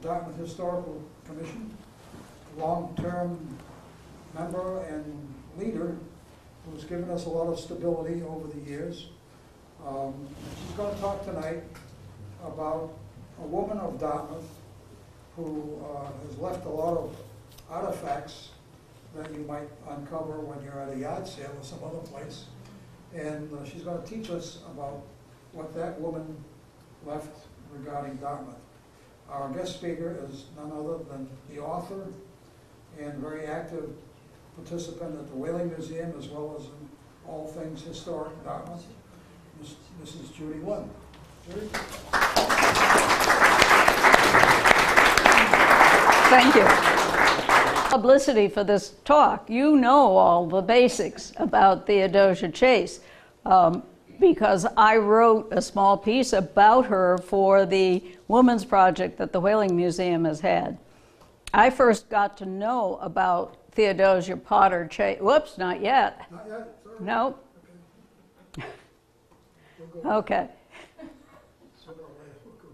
Dartmouth Historical Commission, long-term member and leader who's given us a lot of stability over the years. She's going to talk tonight about a woman of Dartmouth who has left a lot of artifacts that you might uncover when you're at a yard sale or some other place. And she's going to teach us about what that woman left regarding Dartmouth. Our guest speaker is none other than the author and very active participant at the Whaling Museum as well as in all things historic Dartmouth, Mrs. Judy Lund. Judy? Thank you. Publicity for this talk. You know all the basics about Theodosia Chase because I wrote a small piece about her for the Women's Project that the Whaling Museum has had. I first got to know about Theodosia Potter Chase. Whoops, not yet. Not yet? Sorry. No. Okay. We'll go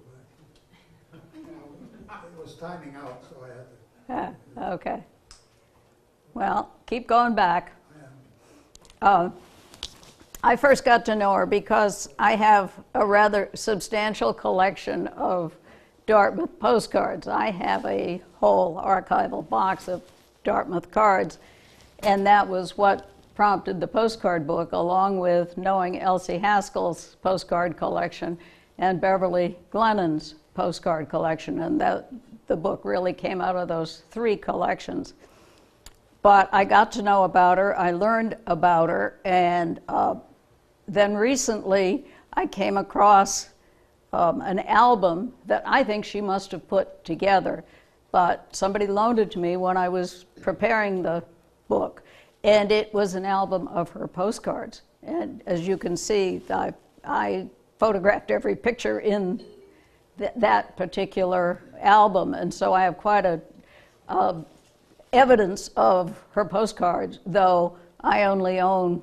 back. It was timing out, so I had to. Okay. Well, keep going back. I first got to know her because I have a rather substantial collection of Dartmouth postcards. I have a whole archival box of Dartmouth cards, and that was what prompted the postcard book, along with knowing Elsie Haskell's postcard collection and Beverly Glennon's postcard collection, and the book really came out of those three collections. But I got to know about her, I learned about her, and then recently I came across an album that I think she must have put together, but somebody loaned it to me when I was preparing the book, and it was an album of her postcards. And as you can see, I photographed every picture in that particular album, and so I have quite a evidence of her postcards, though I only own,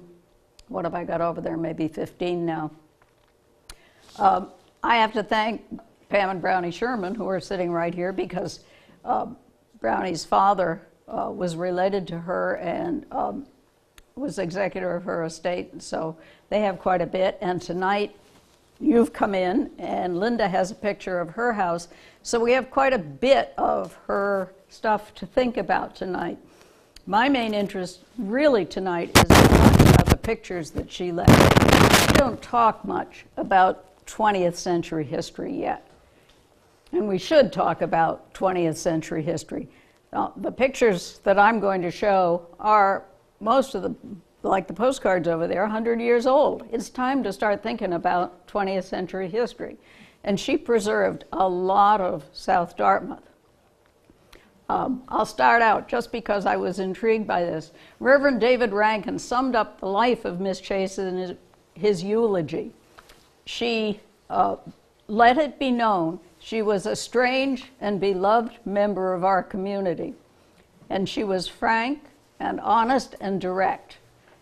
what have I got over there, maybe 15 now. I have to thank Pam and Brownie Sherman, who are sitting right here, because Brownie's father was related to her and was executor of her estate, so they have quite a bit. And tonight you've come in, and Linda has a picture of her house, so we have quite a bit of her stuff to think about tonight. My main interest really tonight is to talk about the pictures that she left. We don't talk much about 20th century history yet, and we should talk about 20th century history. The pictures that I'm going to show are, most of them, like the postcards over there, 100 years old. It's time to start thinking about 20th century history. And she preserved a lot of South Dartmouth. I'll start out just because I was intrigued by this. Reverend David Rankin summed up the life of Miss Chase in his eulogy. She let it be known she was a strange and beloved member of our community, and she was frank and honest and direct,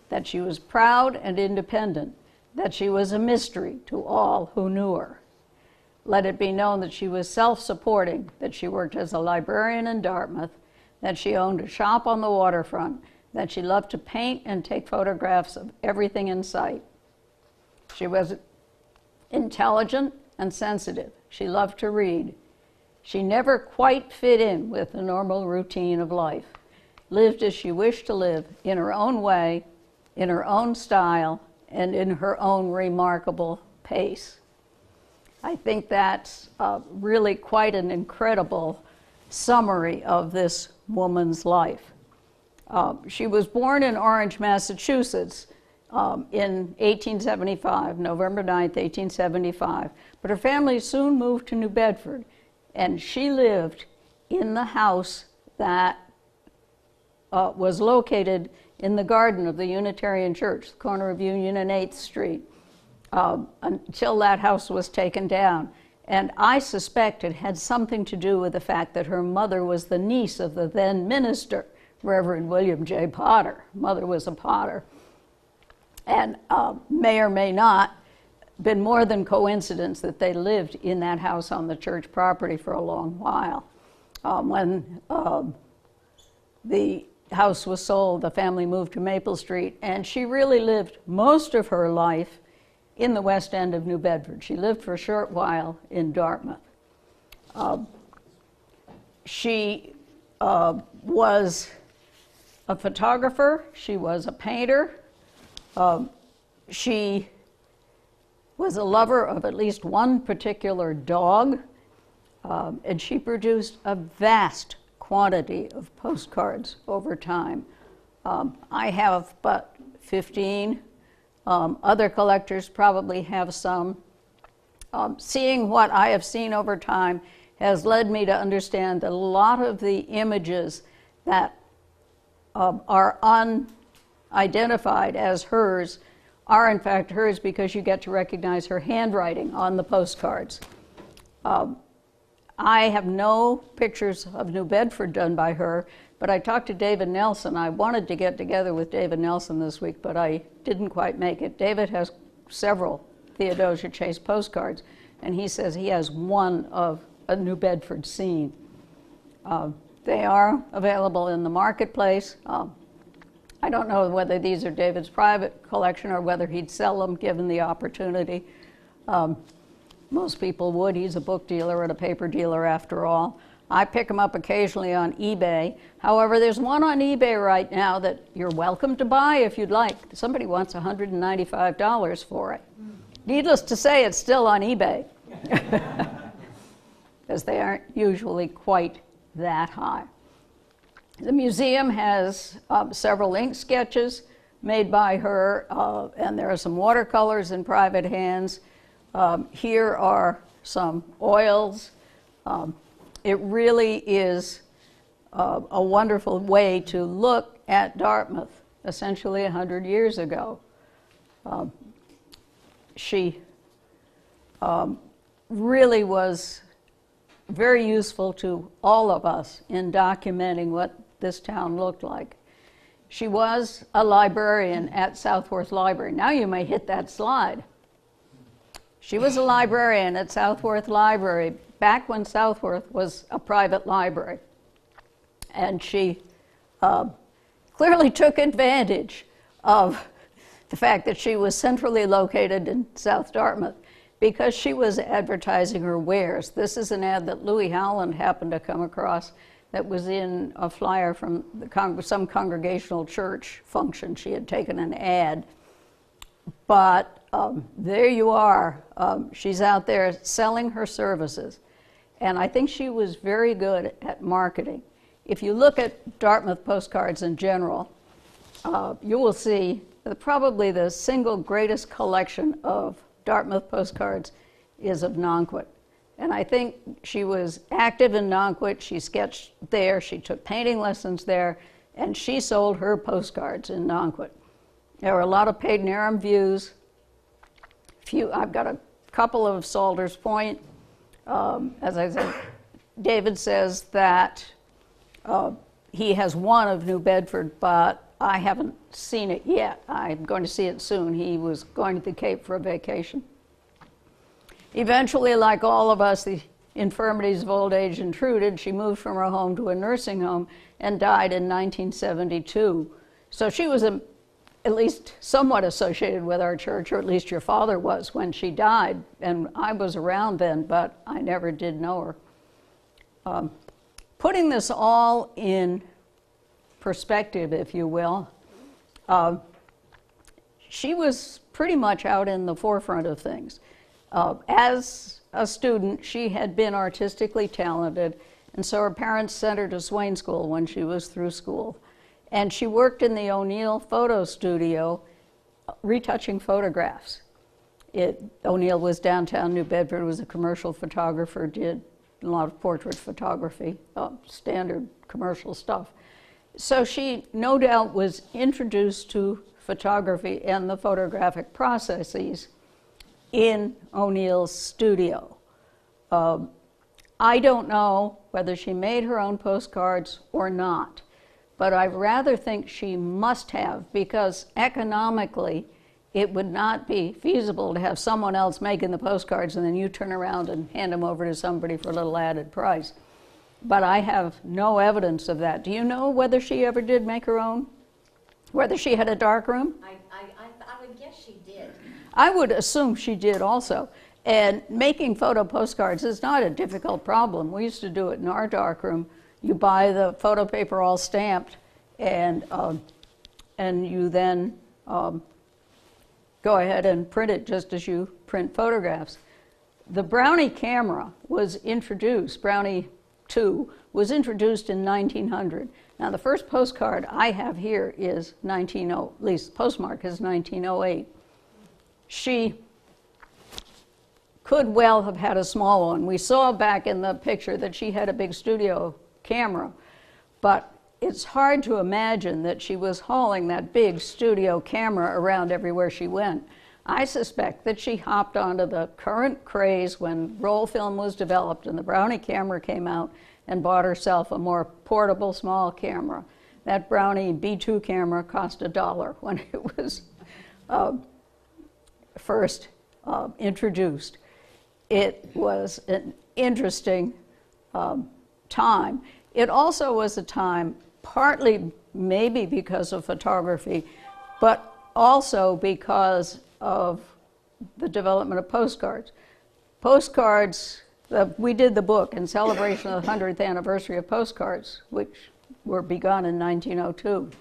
that she was proud and independent, that she was a mystery to all who knew her. Let it be known that she was self-supporting, that she worked as a librarian in Dartmouth, that she owned a shop on the waterfront, that she loved to paint and take photographs of everything in sight. She was intelligent and sensitive. She loved to read. She never quite fit in with the normal routine of life, lived as she wished to live, in her own way, in her own style, and in her own remarkable pace. I think that's really quite an incredible summary of this woman's life. She was born in Orange, Massachusetts in 1875, November 9th, 1875, but her family soon moved to New Bedford, and she lived in the house that was located in the garden of the Unitarian Church, the corner of Union and 8th Street, until that house was taken down. And I suspect it had something to do with the fact that her mother was the niece of the then minister, Reverend William J. Potter. Mother was a Potter. And may or may not been more than coincidence that they lived in that house on the church property for a long while. When the house was sold, the family moved to Maple Street, and she really lived most of her life in the West End of New Bedford. She lived for a short while in Dartmouth. She was a photographer, she was a painter, she was a lover of at least one particular dog, and she produced a vast quantity of postcards over time. I have but 15. Other collectors probably have some. Seeing what I have seen over time has led me to understand that a lot of the images that are unidentified as hers are in fact hers, because you get to recognize her handwriting on the postcards. I have no pictures of New Bedford done by her, but I talked to David Nelson. I wanted to get together with David Nelson this week, but I didn't quite make it. David has several Theodosia Chase postcards, and he says he has one of a New Bedford scene. They are available in the marketplace. I don't know whether these are David's private collection or whether he'd sell them given the opportunity. Most people would. He's a book dealer and a paper dealer after all. I pick them up occasionally on eBay. However, there's one on eBay right now that you're welcome to buy if you'd like. Somebody wants $195 for it. Needless to say, it's still on eBay, because they aren't usually quite that high. The museum has several ink sketches made by her, and there are some watercolors in private hands. Here are some oils. It really is a wonderful way to look at Dartmouth, essentially 100 years ago. She really was very useful to all of us in documenting what this town looked like. She was a librarian at Southworth Library. Now you may hit that slide. She was a librarian at Southworth Library back when Southworth was a private library. And she clearly took advantage of the fact that she was centrally located in South Dartmouth, because she was advertising her wares. This is an ad that Louis Howland happened to come across that was in a flyer from some congregational church function. She had taken an ad. But there you are. She's out there selling her services. And I think she was very good at marketing. If you look at Dartmouth postcards in general, you will see that probably the single greatest collection of Dartmouth postcards is of Nonquit. And I think she was active in Nonquit. She sketched there. She took painting lessons there. And she sold her postcards in Nonquit. There were a lot of Paid-Narum views. I've got a couple of Salters Point. As I said, David says that he has one of New Bedford, but I haven't seen it yet. I'm going to see it soon. He was going to the Cape for a vacation. Eventually, like all of us, the infirmities of old age intruded. She moved from her home to a nursing home and died in 1972. So she was at least somewhat associated with our church, or at least your father was when she died. And I was around then, but I never did know her. Putting this all in perspective, if you will, she was pretty much out in the forefront of things. As a student, she had been artistically talented, and so her parents sent her to Swain School when she was through school. And she worked in the O'Neill photo studio, retouching photographs. O'Neill was downtown New Bedford, was a commercial photographer, did a lot of portrait photography, standard commercial stuff. So she, no doubt, was introduced to photography and the photographic processes in O'Neill's studio. I don't know whether she made her own postcards or not, but I rather think she must have, because economically it would not be feasible to have someone else making the postcards and then you turn around and hand them over to somebody for a little added price. but I have no evidence of that. Do you know whether she ever did make her own? Whether she had a darkroom? I would guess she did. I would assume she did also. And making photo postcards is not a difficult problem. We used to do it in our darkroom. You buy the photo paper all stamped, and you then go ahead and print it just as you print photographs. The Brownie camera was introduced, Brownie 2, was introduced in 1900. Now the first postcard I have here is at least the postmark is 1908. She could well have had a small one. We saw back in the picture that she had a big studio camera, but it's hard to imagine that she was hauling that big studio camera around everywhere she went. I suspect that she hopped onto the current craze when roll film was developed and the Brownie camera came out and bought herself a more portable small camera. That Brownie B2 camera cost $1 when it was first introduced. It was an interesting time. It also was a time, partly maybe because of photography, but also because of the development of postcards. Postcards, we did the book in celebration of the 100th anniversary of postcards, which were begun in 1902.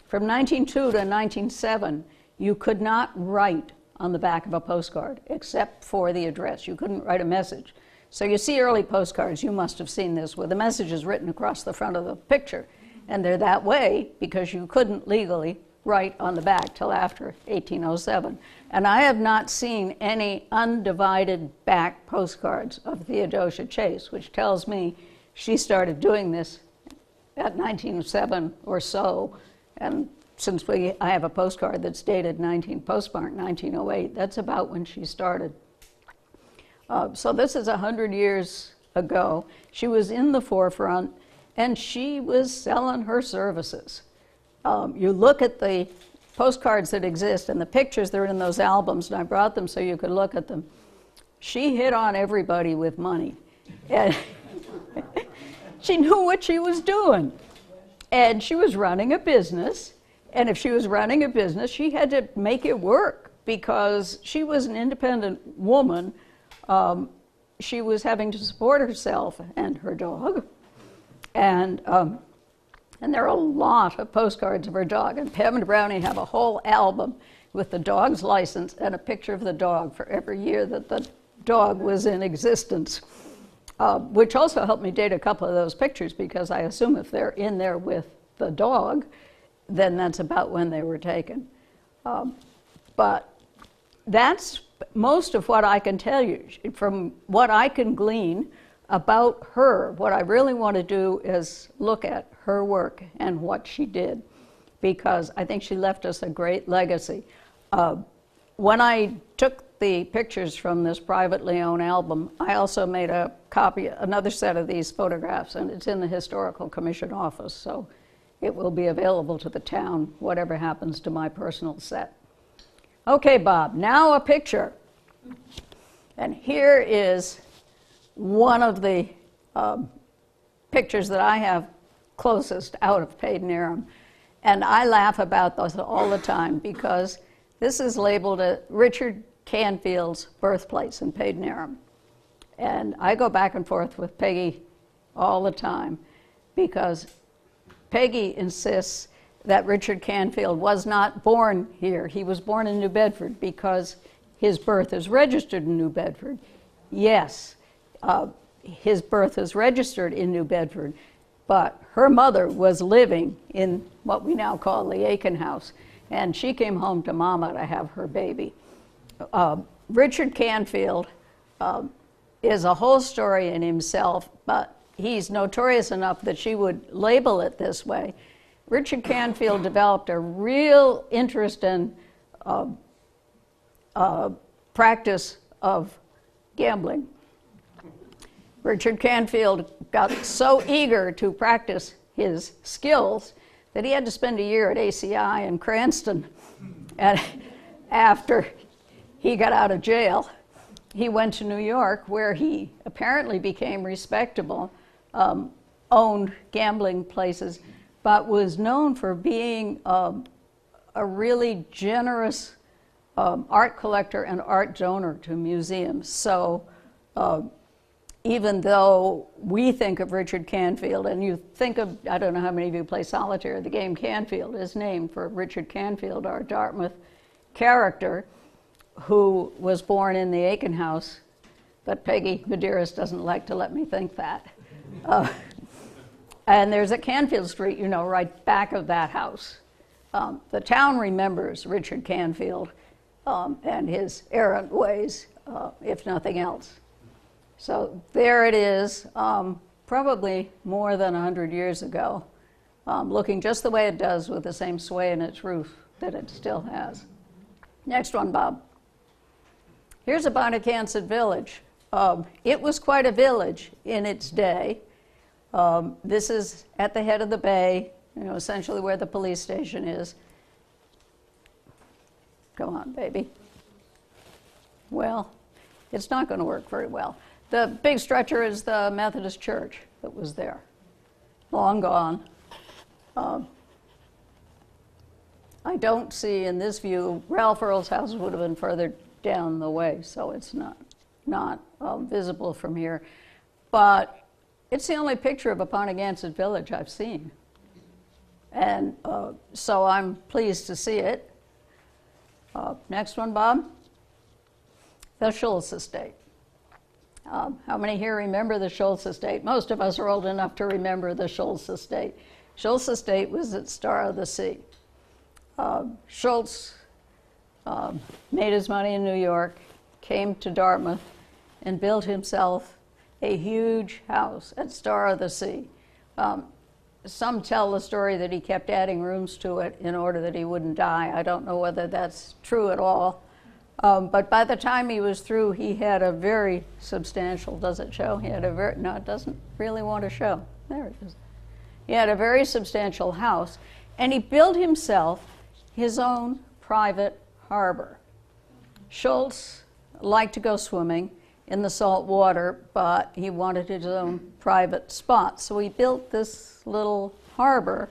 From 1902 to 1907, you could not write on the back of a postcard except for the address. You couldn't write a message. So you see early postcards, you must have seen this, where the message is written across the front of the picture. And they're that way because you couldn't legally write on the back till after 1807. And I have not seen any undivided back postcards of Theodosia Chase, which tells me she started doing this at 1907 or so. And since I have a postcard that's dated postmark 1908, that's about when she started. So this is 100 years ago. She was in the forefront, and she was selling her services. You look at the postcards that exist and the pictures that are in those albums, and I brought them so you could look at them. She hit on everybody with money. And she knew what she was doing. And she was running a business. And if she was running a business, she had to make it work because she was an independent woman. She was having to support herself and her dog. And there are a lot of postcards of her dog. And Pam and Brownie have a whole album with the dog's license and a picture of the dog for every year that the dog was in existence, which also helped me date a couple of those pictures because I assume if they're in there with the dog, then that's about when they were taken. But that's most of what I can tell you. From what I can glean about her, what I really want to do is look at her work and what she did, because I think she left us a great legacy. When I took the pictures from this privately owned album, I also made a copy, another set of these photographs, and it's in the Historical Commission office, so it will be available to the town, whatever happens to my personal set. Okay, Bob, now a picture. And here is one of the pictures that I have closest out of Paden Aram. And I laugh about this all the time because this is labeled Richard Canfield's birthplace in Paden Aram. And I go back and forth with Peggy all the time because Peggy insists that Richard Canfield was not born here. He was born in New Bedford because his birth is registered in New Bedford. Yes, his birth is registered in New Bedford, but her mother was living in what we now call the Aiken House, and she came home to Mama to have her baby. Richard Canfield is a whole story in himself, but he's notorious enough that she would label it this way. Richard Canfield developed a real interest in practice of gambling. Richard Canfield got so eager to practice his skills that he had to spend a year at ACI in Cranston. And after he got out of jail, he went to New York, where he apparently became respectable. owned gambling places, but was known for being a really generous art collector and art donor to museums. So even though we think of Richard Canfield, and you think of, I don't know how many of you play solitaire, the game Canfield is named for Richard Canfield, our Dartmouth character, who was born in the Aiken House, but Peggy Medeiros doesn't like to let me think that. And there's a Canfield Street, you know, right back of that house. The town remembers Richard Canfield and his errant ways, if nothing else. So there it is, probably more than 100 years ago, looking just the way it does with the same sway in its roof that it still has. Next one, Bob. Here's a Bonacantset village. It was quite a village in its day. This is at the head of the bay, you know, essentially where the police station is. Come on, baby. Well, it's not going to work very well. The big stretcher is the Methodist church that was there, long gone. I don't see in this view, Ralph Earl's house would have been further down the way, so it's not visible from here. But it's the only picture of a Bonacantset village I've seen. And so I'm pleased to see it. Next one, Bob. The Schultz estate. How many here remember the Schultz estate? Most of us are old enough to remember the Schultz estate. Schultz estate was at Star of the Sea. Schultz made his money in New York, came to Dartmouth, and built himself a huge house at Star of the Sea. Some tell the story that he kept adding rooms to it in order that he wouldn't die. I don't know whether that's true at all. But by the time he was through, he had a very substantial, does it show? He had a very, no, it doesn't really want to show. There it is. He had a very substantial house, and he built himself his own private harbor. Schultz liked to go swimming in the salt water, but he wanted his own private spot. So he built this little harbor,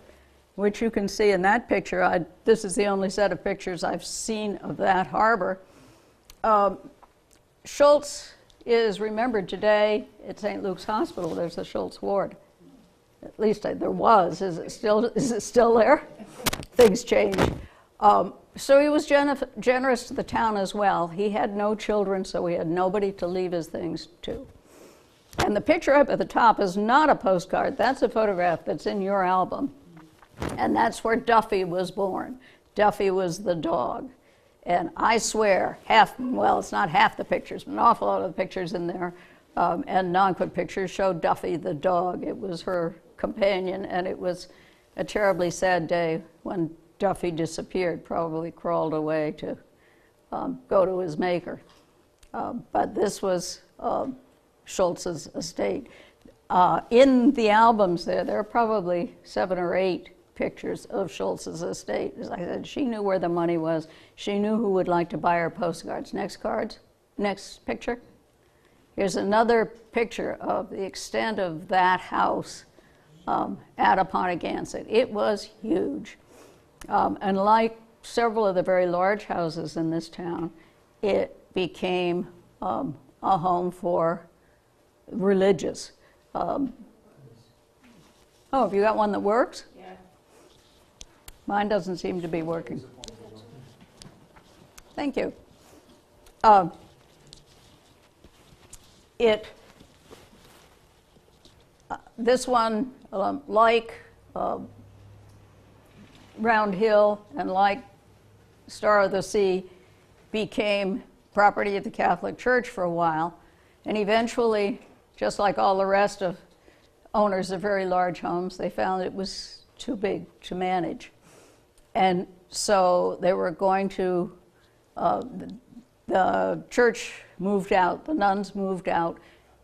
which you can see in that picture. This is the only set of pictures I've seen of that harbor. Schultz is remembered today at St. Luke's Hospital. There's a Schultz ward. At least there was. Is it still there? Things change. So he was generous to the town as well. He had no children, so he had nobody to leave his things to. And the picture up at the top is not a postcard. That's a photograph that's in your album. And that's where Duffy was born. Duffy was the dog. And I swear, well, it's not half the pictures, but an awful lot of the pictures in there, and non-quick pictures show Duffy the dog. It was her companion, and it was a terribly sad day when Duffy disappeared, probably crawled away to go to his maker. But this was Schultz's estate. In the albums there are probably 7 or 8 pictures of Schultz's estate. As I said, she knew where the money was. She knew who would like to buy her postcards. Next picture. Here's another picture of the extent of that house at Bonacantset. It was huge. And like several of the very large houses in this town, it became a home for religious. Oh, have you got one that works? Yeah. Mine doesn't seem to be working. Thank you. This one, like Round Hill and like Star of the Sea, became property of the Catholic Church for a while, and eventually, just like all the rest of owners of very large homes, they found it was too big to manage. And so they were going to, the church moved out, the nuns moved out,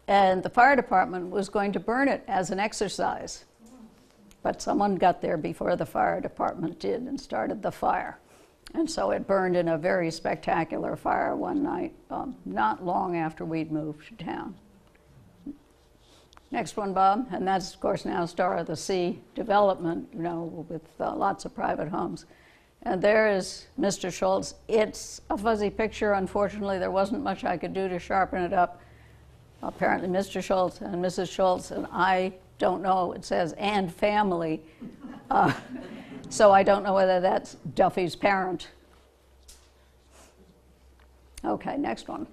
and the fire department was going to burn it as an exercise. But someone got there before the fire department did and started the fire. And so it burned in a very spectacular fire one night, not long after we'd moved to town. Next one, Bob, and that's, of course, now Star of the Sea development, you know, with lots of private homes. And there is Mr. Schultz. It's a fuzzy picture. Unfortunately, there wasn't much I could do to sharpen it up. Apparently, Mr. Schultz and Mrs. Schultz, and I don't know, it says, and family. So I don't know whether that's Duffy's parent. Okay, next one.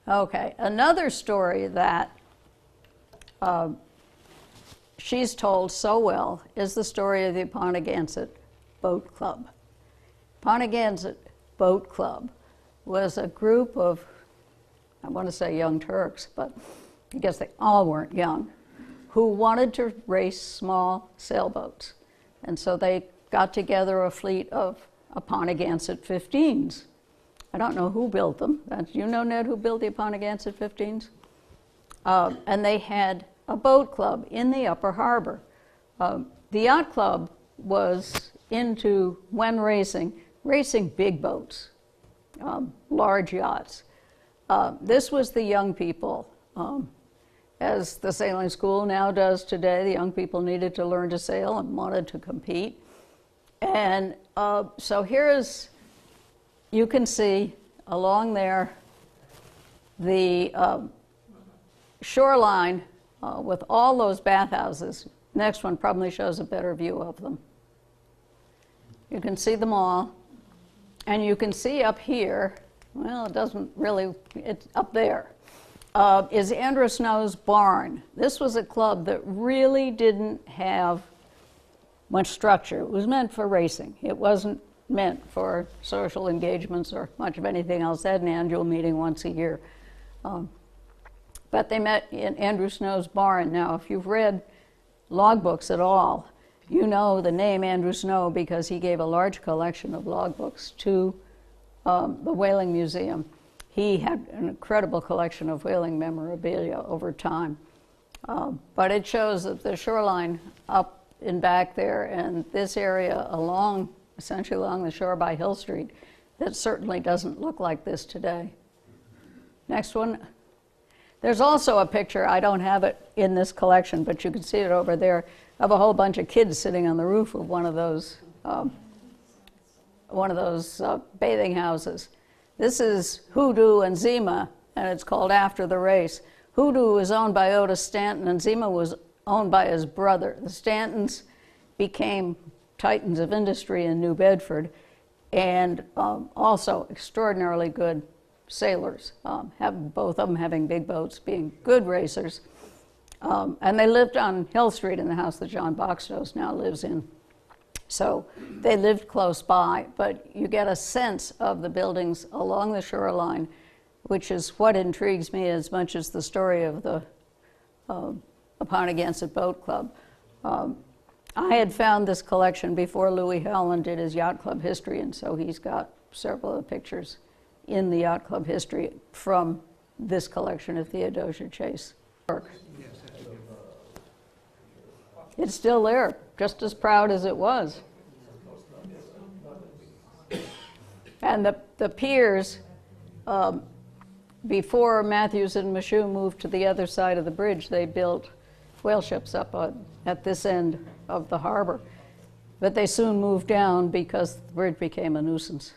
Okay, another story that she's told so well is the story of the Uponiganset Boat Club. Uponiganset Boat Club was a group of, I want to say young Turks, but I guess they all weren't young, who wanted to race small sailboats. And so they got together a fleet of Uponiganset 15s. I don't know who built them. You know, Ned, who built the Uponiganset 15s? And they had a boat club in the upper harbor. The yacht club was into, when racing big boats, large yachts. This was the young people. As the sailing school now does today, the young people needed to learn to sail and wanted to compete. And so here is, you can see along there the shoreline with all those bathhouses. Next one probably shows a better view of them. You can see them all. And you can see up here, well, it doesn't really, it's up there, is Andrew Snow's barn. This was a club that really didn't have much structure. It was meant for racing. It wasn't meant for social engagements or much of anything else. They had an annual meeting once a year. But they met in Andrew Snow's barn. Now, if you've read logbooks at all, you know the name Andrew Snow because he gave a large collection of logbooks to the Whaling Museum. He had an incredible collection of whaling memorabilia over time. But it shows that the shoreline up and back there and this area along, essentially along the shore by Hill Street, that certainly doesn't look like this today. Next one. There's also a picture, I don't have it in this collection, but you can see it over there, of a whole bunch of kids sitting on the roof of one of those bathing houses. This is Hoodoo and Zima, and it's called After the Race. Hoodoo was owned by Otis Stanton, and Zima was owned by his brother. The Stantons became titans of industry in New Bedford, and also extraordinarily good sailors, both of them having big boats, being good racers. And they lived on Hill Street in the house that John Boxtos now lives in. So they lived close by, but you get a sense of the buildings along the shoreline, which is what intrigues me as much as the story of the Uponiganset Boat Club. I had found this collection before Louis Howland did his Yacht Club history, and so he's got several of the pictures in the Yacht Club history from this collection of Theodosia Chase work. It's still there, just as proud as it was. And the piers, before Matthews and Michoud moved to the other side of the bridge, they built whale ships up at this end of the harbor. But they soon moved down because the bridge became a nuisance.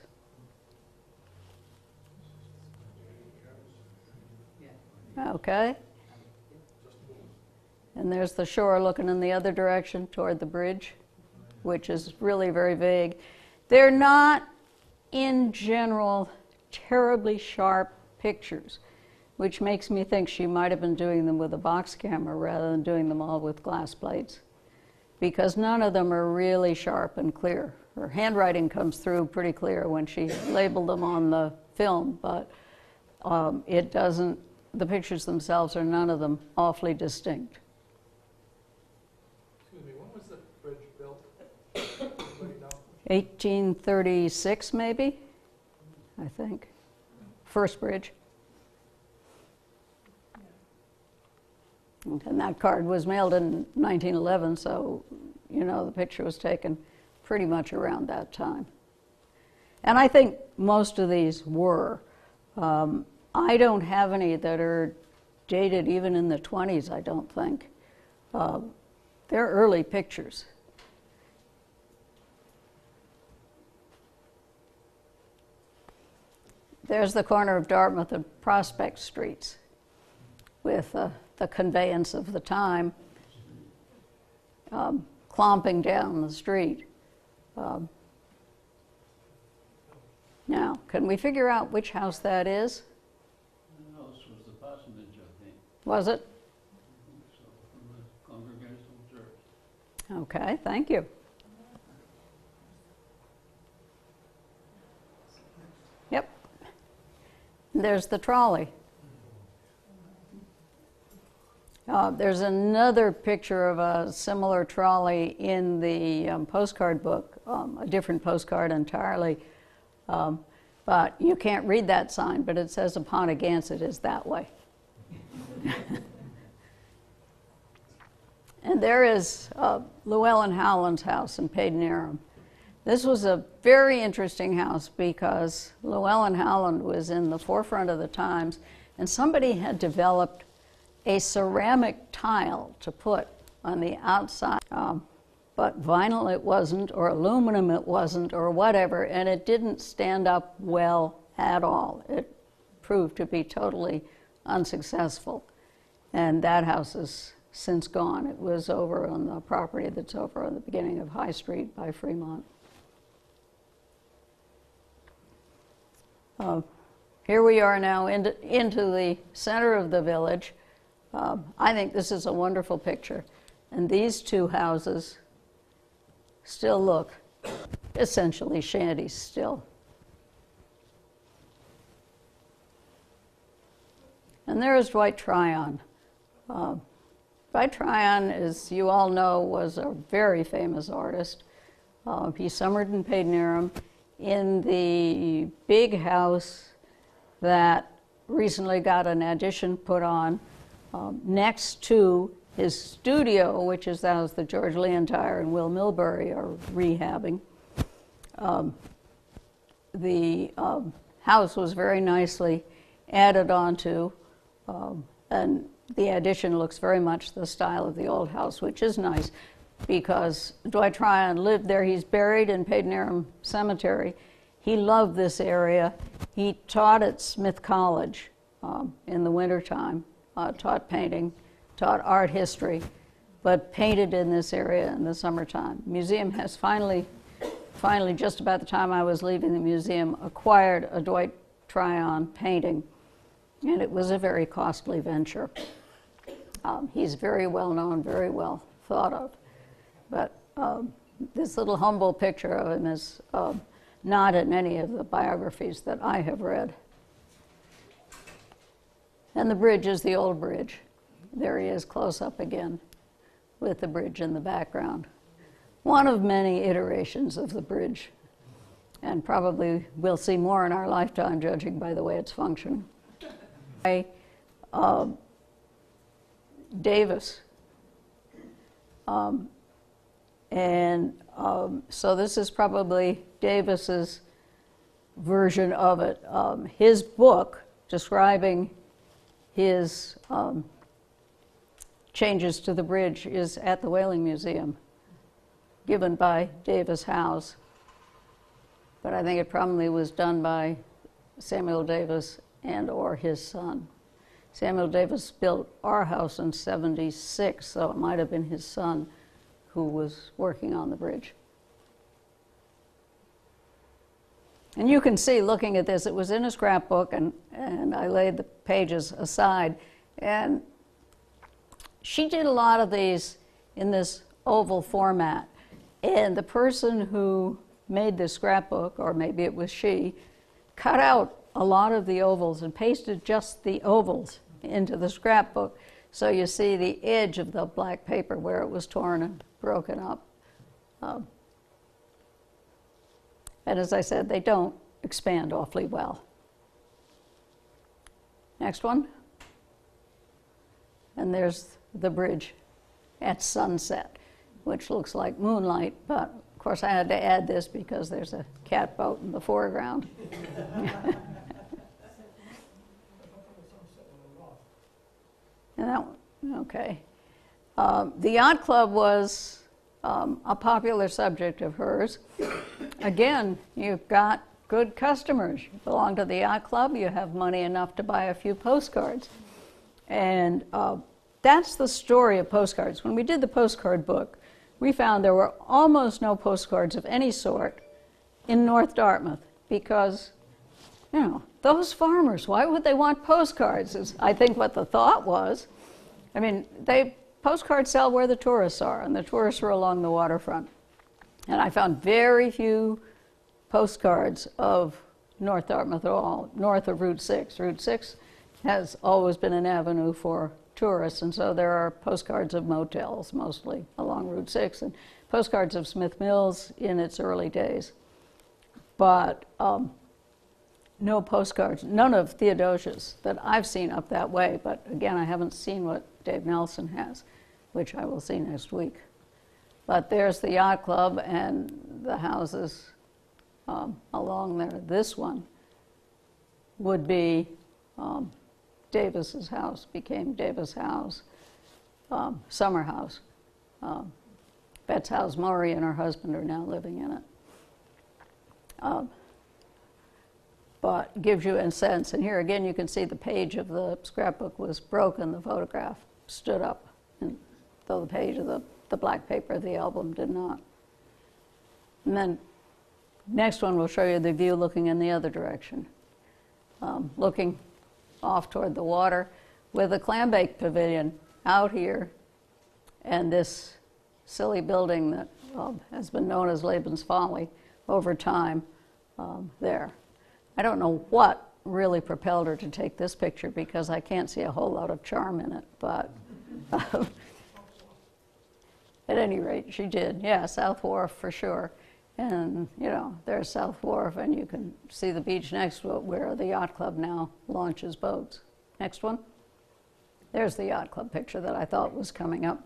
Okay. And there's the shore looking in the other direction toward the bridge, which is really very vague. They're not, in general, terribly sharp pictures, which makes me think she might have been doing them with a box camera rather than doing them all with glass plates, because none of them are really sharp and clear. Her handwriting comes through pretty clear when she labeled them on the film, but it doesn't, the pictures themselves are none of them awfully distinct. Excuse me, when was the bridge built? Anybody know? 1836 maybe, I think. First bridge. And that card was mailed in 1911, so you know the picture was taken pretty much around that time. And I think most of these were. I don't have any that are dated even in the 20s, I don't think. They're early pictures. There's the corner of Dartmouth and Prospect Streets with the conveyance of the time clomping down the street. Now, can we figure out which house that is? The house was the parsonage, I think. Was it? So, from the Congregational Church. Okay, thank you. Yep. There's the trolley. There's another picture of a similar trolley in the postcard book, a different postcard entirely. But you can't read that sign, but it says upon a glance it is that way. And there is Llewellyn Howland's house in Padenham. This was a very interesting house because Llewellyn Howland was in the forefront of the times, and somebody had developed a ceramic tile to put on the outside. But vinyl it wasn't, or aluminum it wasn't, or whatever, and it didn't stand up well at all. It proved to be totally unsuccessful. And that house is since gone. It was over on the property that's over on the beginning of High Street by Fremont. Here we are now into the center of the village. I think this is a wonderful picture. And these two houses still look essentially shanties still. And there's Dwight Tryon. Dwight Tryon, as you all know, was a very famous artist. He summered in Padenham in the big house that recently got an addition put on next to his studio, which is the house that George Leontire and Will Milbury are rehabbing. The house was very nicely added onto, and the addition looks very much the style of the old house, which is nice because Dwight Tryon lived there. He's buried in Padenham Cemetery. He loved this area. He taught at Smith College in the wintertime, taught painting, taught art history, but painted in this area in the summertime. The museum has finally, just about the time I was leaving the museum, acquired a Dwight Tryon painting, and it was a very costly venture. He's very well known, very well thought of, but this little humble picture of him is not in any of the biographies that I have read. And the bridge is the old bridge. There he is close up again with the bridge in the background. One of many iterations of the bridge, and probably we'll see more in our lifetime, judging by the way it's functioning. Davis. So this is probably Davis's version of it. His book describing his changes to the bridge is at the Whaling Museum, given by Davis Howes. But I think it probably was done by Samuel Davis and or his son. Samuel Davis built our house in '76, so it might have been his son who was working on the bridge. And you can see, looking at this, it was in a scrapbook, and I laid the pages aside. And she did a lot of these in this oval format. And the person who made this scrapbook, or maybe it was she, cut out a lot of the ovals and pasted just the ovals into the scrapbook. So you see the edge of the black paper where it was torn and broken up. And as I said, they don't expand awfully well. Next one. And there's the bridge at sunset, which looks like moonlight, but of course I had to add this because there's a catboat in the foreground. And that one, okay. The yacht club was a popular subject of hers. Again, you've got good customers. You belong to the yacht club, you have money enough to buy a few postcards. And that's the story of postcards. When we did the postcard book, we found there were almost no postcards of any sort in North Dartmouth because, you know, those farmers, why would they want postcards? Is I think what the thought was. I mean, postcards sell where the tourists are, and the tourists were along the waterfront. And I found very few postcards of North Dartmouth at all, north of Route 6. Route 6 has always been an avenue for tourists, and so there are postcards of motels mostly along Route 6 and postcards of Smith Mills in its early days. But no postcards, none of Theodosia's that I've seen up that way, but again, I haven't seen what Dave Nelson has, which I will see next week. But there's the yacht club and the houses along there. This one would be Davis's house, became Davis House, Summer House. Bet's house, Maury and her husband are now living in it. But gives you a sense, and here again you can see the page of the scrapbook was broken, the photograph stood up, and though the page of the black paper of the album did not. And then next one will show you the view looking in the other direction, looking off toward the water with a clambake pavilion out here and this silly building that has been known as Laban's Folly over time there. I don't know what really propelled her to take this picture because I can't see a whole lot of charm in it, but at any rate, she did. Yeah, South Wharf for sure. And, you know, there's South Wharf, and you can see the beach next to it where the yacht club now launches boats. Next one. There's the yacht club picture that I thought was coming up.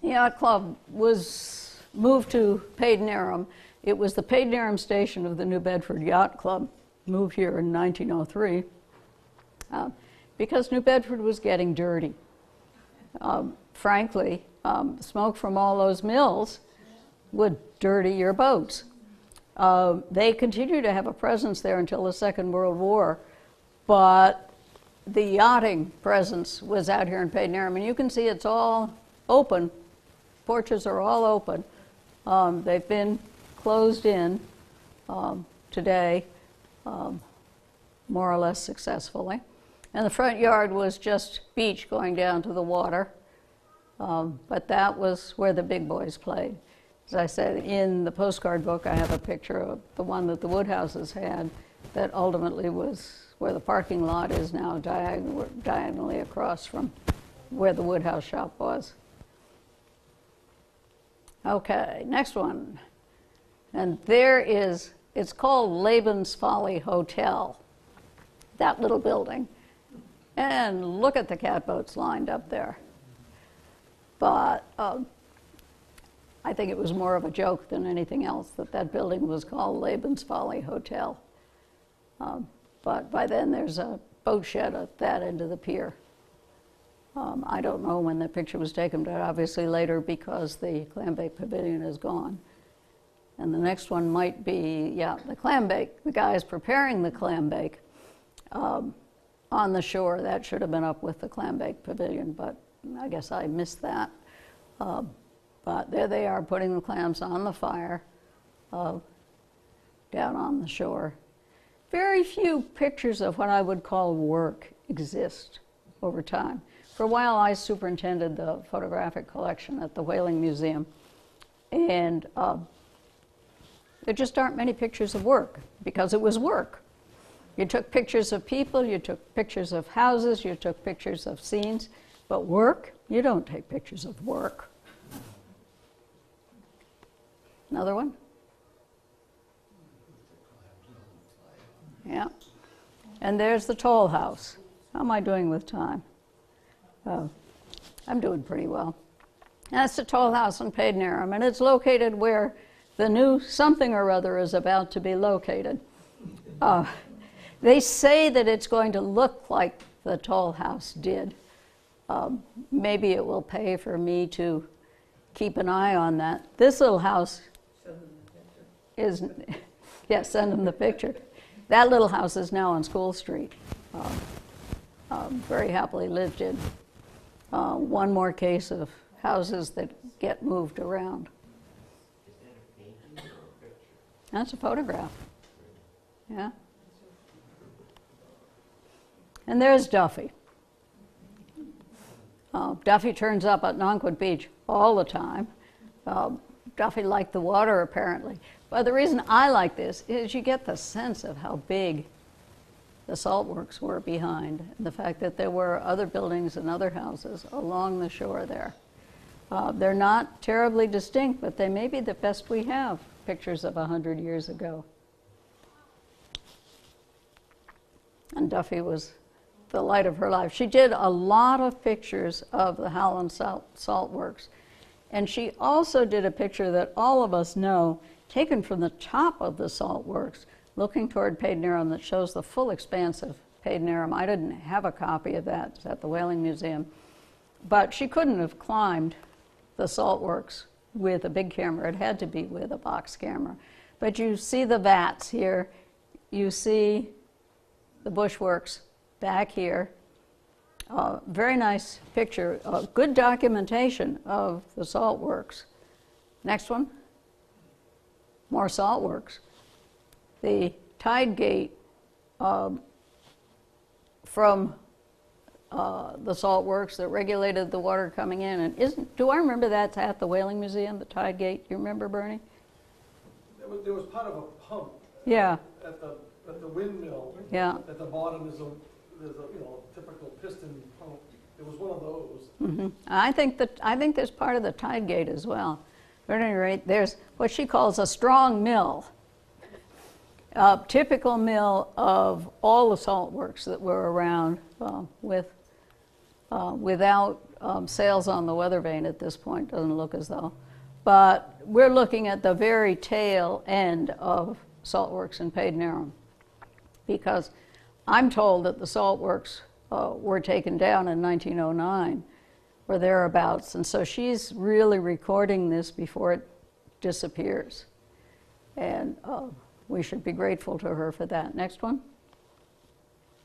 The yacht club was moved to Padenham. It was the Padenham station of the New Bedford Yacht Club, moved here in 1903, because New Bedford was getting dirty. Frankly, smoke from all those mills would dirty your boats. They continued to have a presence there until the Second World War, but the yachting presence was out here in Padenham, and you can see it's all open. Porches are all open. They've been closed in today, more or less successfully. And the front yard was just beach going down to the water, but that was where the big boys played. As I said, in the postcard book, I have a picture of the one that the Woodhouses had that ultimately was where the parking lot is now, diagonally across from where the Woodhouse shop was. Okay, next one. And there is, it's called Laban's Folly Hotel, that little building. And look at the catboats lined up there. But I think it was more of a joke than anything else that that building was called Laban's Folly Hotel. But by then there's a boat shed at that end of the pier. I don't know when the picture was taken, but obviously later because the clambake pavilion is gone. And the next one might be, yeah, the clambake, the guys preparing the clambake on the shore. That should have been up with the clambake pavilion, but I guess I missed that. But there they are putting the clams on the fire down on the shore. Very few pictures of what I would call work exist over time. For a while I superintended the photographic collection at the Whaling Museum, and there just aren't many pictures of work because it was work. You took pictures of people, you took pictures of houses, you took pictures of scenes, but work, you don't take pictures of work. Another one? Yeah. And there's the Toll House. How am I doing with time? Oh, I'm doing pretty well. That's the Toll House in Padenham, and it's located where the new something or other is about to be located. They say that it's going to look like the Toll House did, maybe it will pay for me to keep an eye on that. This little house is, yes, send them the picture. That little house is now on School Street. Very happily lived in. One more case of houses that get moved around. That's a photograph. Yeah. And there's Duffy. Duffy turns up at Nonquit Beach all the time. Duffy liked the water, apparently. But the reason I like this is you get the sense of how big the salt works were behind, and the fact that there were other buildings and other houses along the shore there. They're not terribly distinct, but they may be the best we have, pictures of 100 years ago. And Duffy was the light of her life. She did a lot of pictures of the Howland Salt Works. And she also did a picture that all of us know, taken from the top of the salt works, looking toward Padenarum, that shows the full expanse of Padenarum. I didn't have a copy of that. It's at the Whaling Museum. But she couldn't have climbed the salt works with a big camera. It had to be with a box camera. But you see the vats here. You see the bushworks back here. Very nice picture, good documentation of the salt works. Next one, more salt works. The tide gate from the salt works that regulated the water coming in, and do I remember that's at the Whaling Museum, the tide gate? You remember, Bernie? There was part of a pump. Yeah. At the windmill. Yeah. At the bottom there's a typical piston pump. It was one of those. Mm-hmm. I think there's part of the tide gate as well. But at any rate, there's what she calls a strong mill. A typical mill of all the salt works that were around without sails on the weather vane at this point. Doesn't look as though. But we're looking at the very tail end of salt works in Padenarum, because I'm told that the salt works were taken down in 1909 or thereabouts, and so she's really recording this before it disappears. And we should be grateful to her for that. Next one.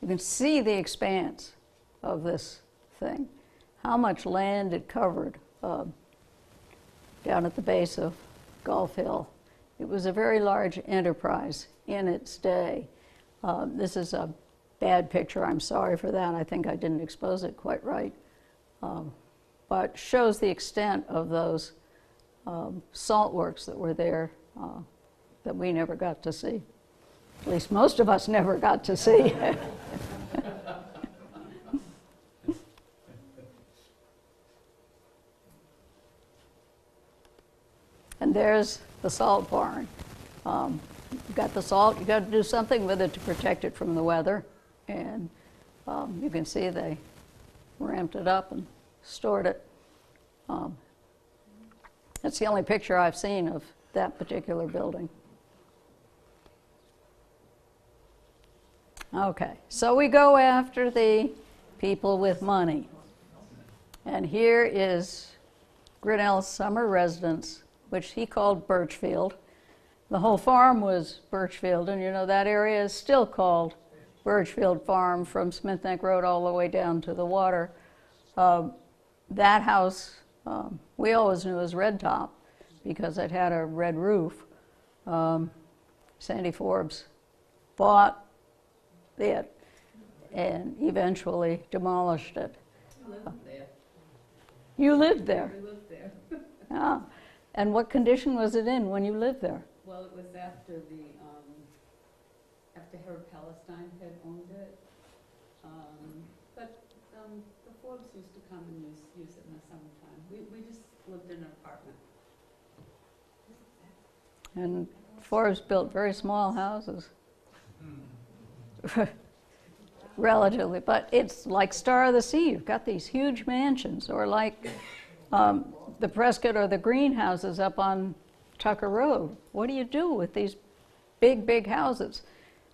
You can see the expanse of this thing, how much land it covered down at the base of Gulf Hill. It was a very large enterprise in its day. This is a bad picture. I'm sorry for that. I think I didn't expose it quite right. But shows the extent of those salt works that were there that we never got to see. At least most of us never got to see. And there's the salt barn. You've got the salt, you've got to do something with it to protect it from the weather. And you can see they ramped it up and stored it. That's the only picture I've seen of that particular building. Okay, so we go after the people with money. And here is Grinnell's summer residence, which he called Birchfield. The whole farm was Birchfield, and you know that area is still called Birchfield Farm from Smith Neck Road all the way down to the water. That house we always knew as Red Top because it had a red roof. Sandy Forbes bought it and eventually demolished it. I lived there. You lived there? We lived there. Ah. And what condition was it in when you lived there? Well, it was after after Herb Palestine had owned it. But the Forbes used to come and use it in the summertime. We just lived in an apartment. And Forbes built very small houses. Relatively, but it's like Star of the Sea. You've got these huge mansions, or like the Prescott or the greenhouses up on Tucker Road. What do you do with these big, big houses?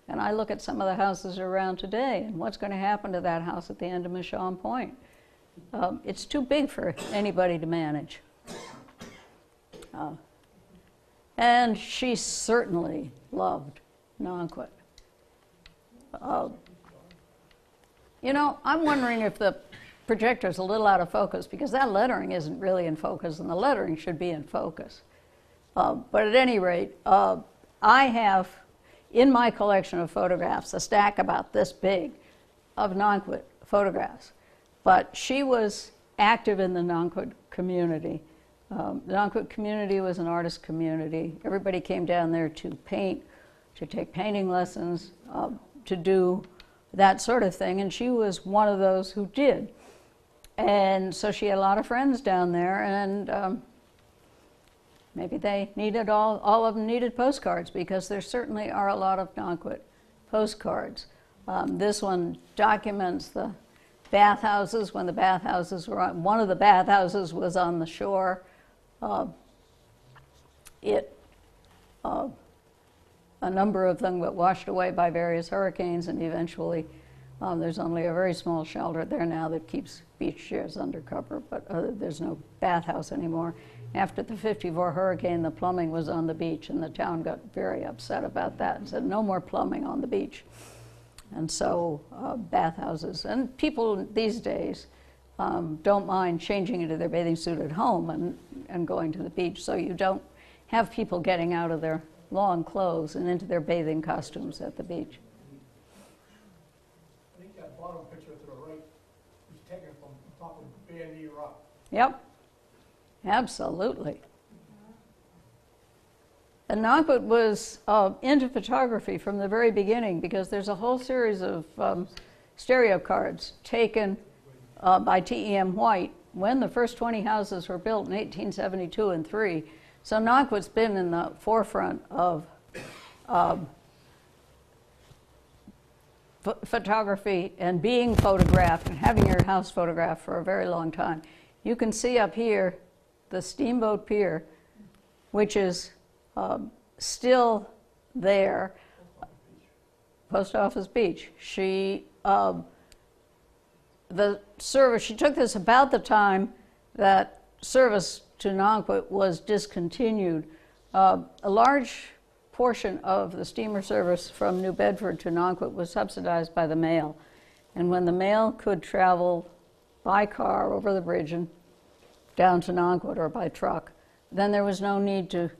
And I look at some of the houses around today, and what's going to happen to that house at the end of Michon Point? It's too big for anybody to manage. And she certainly loved Nonquit. You know, I'm wondering if the projector's a little out of focus, because that lettering isn't really in focus, and the lettering should be in focus. But at any rate, I have in my collection of photographs a stack about this big of Nonquit photographs. But she was active in the Nonquit community. The Nonquit community was an artist community. Everybody came down there to paint, to take painting lessons, to do that sort of thing, and she was one of those who did. And so she had a lot of friends down there, and maybe they needed, all of them needed postcards, because there certainly are a lot of Nonquit postcards. This one documents the bathhouses, when the bathhouses were on, one of the bathhouses was on the shore. A number of them got washed away by various hurricanes, and eventually there's only a very small shelter there now that keeps beach chairs under cover, but there's no bathhouse anymore. After the '54 hurricane, the plumbing was on the beach, and the town got very upset about that and said, no more plumbing on the beach. And so bathhouses, and people these days don't mind changing into their bathing suit at home and going to the beach, so you don't have people getting out of their long clothes and into their bathing costumes at the beach. I think that bottom picture to the right is taken from top of Bare Knee Rock. Yep, absolutely. And Nonquit was into photography from the very beginning, because there's a whole series of stereo cards taken by T.E.M. White when the first 20 houses were built in 1872 and 3. So Nonquit's been in the forefront of photography and being photographed and having your house photographed for a very long time. You can see up here the Steamboat Pier, which is still there. Post Office Beach. She the service, she took this about the time that service to Nonquit was discontinued. A large portion of the steamer service from New Bedford to Nonquit was subsidized by the mail. And when the mail could travel by car over the bridge and down to Nonquit or by truck, then there was no need to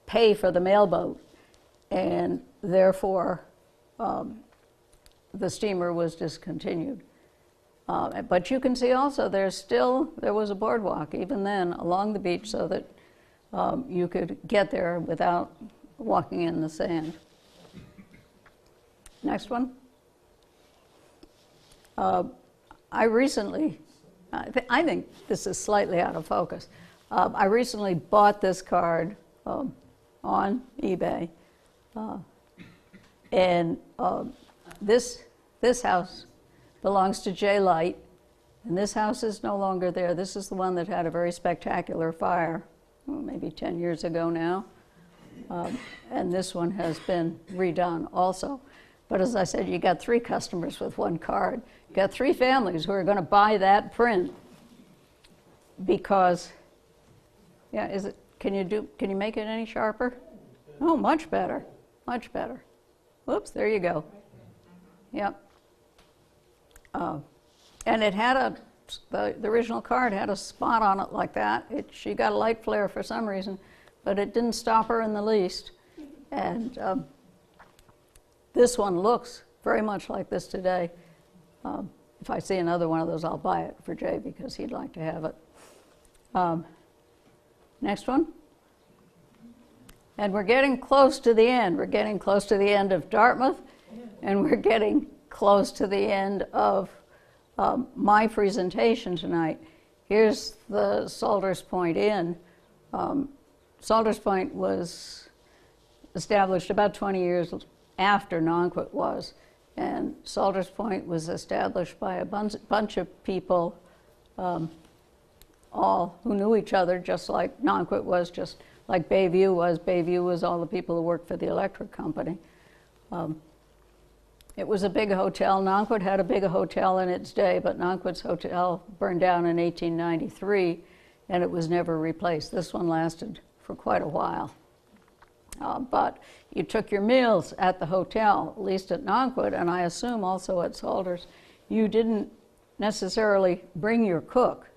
pay for the mailboat. And therefore, the steamer was discontinued. But you can see also there was a boardwalk even then along the beach, so that you could get there without walking in the sand. Next one. I think this is slightly out of focus. I recently bought this card on eBay, and this house belongs to J. Light, and this house is no longer there. This is the one that had a very spectacular fire, maybe 10 years ago now, and this one has been redone also. But as I said, you got 3 customers with 1 card. You got 3 families who are going to buy that print because, yeah, can you make it any sharper? Oh, much better, much better. Whoops, there you go. Yep. And it had the original card had a spot on it like that. She got a light flare for some reason, but it didn't stop her in the least. And this one looks very much like this today. If I see another one of those, I'll buy it for Jay because he'd like to have it. Next one. And we're getting close to the end. We're getting close to the end of Dartmouth, and we're getting close to the end of my presentation tonight. Here's the Salters Point Inn. Salters Point was established about 20 years after Nonquit was, and Salters Point was established by a bunch of people, all who knew each other, just like Nonquit was, just like Bayview was. Bayview was all the people who worked for the electric company. It was a big hotel. Nonquit had a big hotel in its day, but Nonquit's hotel burned down in 1893, and it was never replaced. This one lasted for quite a while. But you took your meals at the hotel, at least at Nonquit, and I assume also at Salters. You didn't necessarily bring your cook